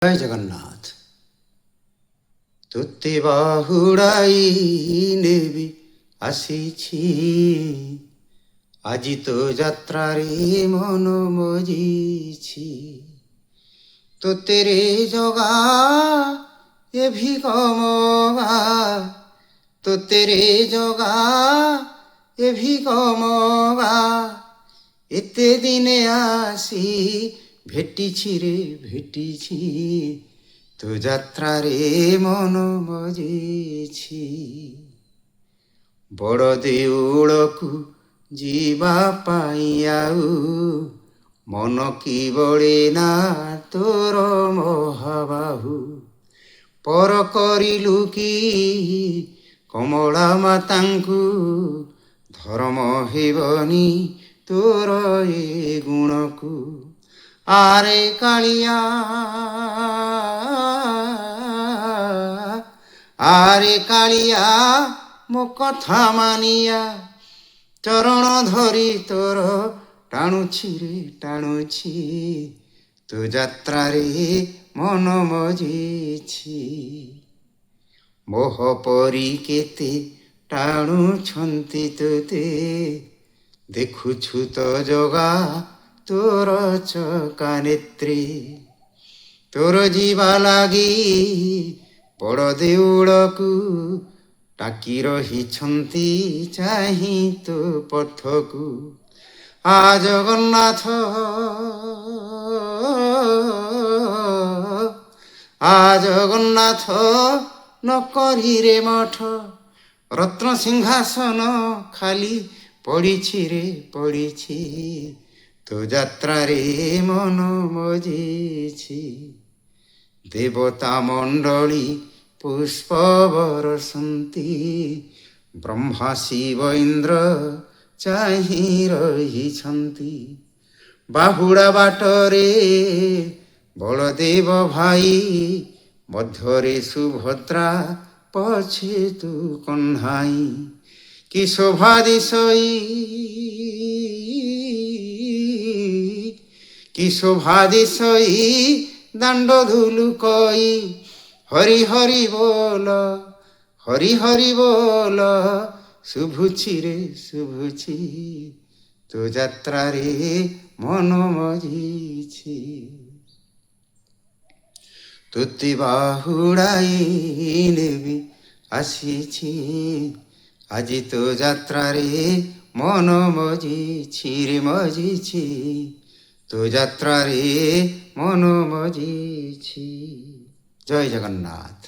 জয় জগন্নাথ। তোতে বাহুড়াই নেবি আসিছি, আজি তো যাত্রারে মন মজিছি। তোতে রে জগা এ ভিগমগা, তোতে রে জগা এ ভিগমগা। এতে দিনে আসি ভেটিছি রে ভেটিছি, তো যাত্রারে মন মজিছি। বড় দেউଳକୁ ଯିବା ପାଇଁ ଆଉ ମନ କି ବଳେ ନା ତୋର ମହାବାହୁ। ପର କରିଲୁ କି କମଳା ମାତାଙ୍କୁ, ଧର୍ମ ହେବନି ତୋର ଏ ଗୁଣକୁ। ଆରେ କାଳିଆ, ଆରେ କାଳିଆ ମୋ କଥା ମାନିଆ, ଚରଣ ଧରି ତୋର ଟାଣୁଛି ରେ ଟାଣୁଛି, ତୋ ଯାତ୍ରାରେ ମନ ମଜିଛି। ମୋହ ପରି କେତେ ଟାଣୁଛନ୍ତି ତୋତେ, ଦେଖୁଛୁ ତ ଜଗା ତୋର ଚକା ନେତ୍ରୀ। ତୋର ଯିବା ଲାଗି ବଡ଼ ଦେଉଳକୁ ଡାକି ରହିଛନ୍ତି ଚାହିଁ ତୋ ପଥକୁ। ଆ ଜଗନ୍ନାଥ, ଆ ଜଗନ୍ନାଥ ନ କରିରେ ମଠ, ରତ୍ନ ସିଂହାସନ ଖାଲି ପଡ଼ିଛି ରେ ପଡ଼ିଛି, ତୋ ଯାତ୍ରାରେ ମନ ମଜିଛି। ଦେବତା ମଣ୍ଡଳୀ ପୁଷ୍ପ ବରସନ୍ତି, ବ୍ରହ୍ମା ଶିବ ଇନ୍ଦ୍ର ଚାହିଁ ରହିଛନ୍ତି। ବାହୁଡ଼ା ବାଟରେ ବଳଦେବ ଭାଇ, ମଧ୍ୟରେ ସୁଭଦ୍ରା ପଛେ ତୁ କହ୍ନାଇ। କି ଶୋଭା ଦିଶଇ, କି ଶୋଭା ଦିଶଇ ଦାଣ୍ଡ ଧୁଲୁ କଇ, ହରି ହରି ବୋଲ, ହରି ହରି ବୋଲ, ଶୁଭୁଛି ରେ ଶୁଭୁଛି, ତୋ ଯାତ୍ରାରେ ମନ ମଜିଛି। ତୋତେ ବାହୁଡ଼ାଇ ନେବି ଆସିଛି, ଆଜି ତୋ ଯାତ୍ରାରେ ମନ ମଜିଛି ରେ ମଜିଛି, ତୋ ଯାତ୍ରାରେ ମନ ମଜିଛି। জয় জগন্নাথ।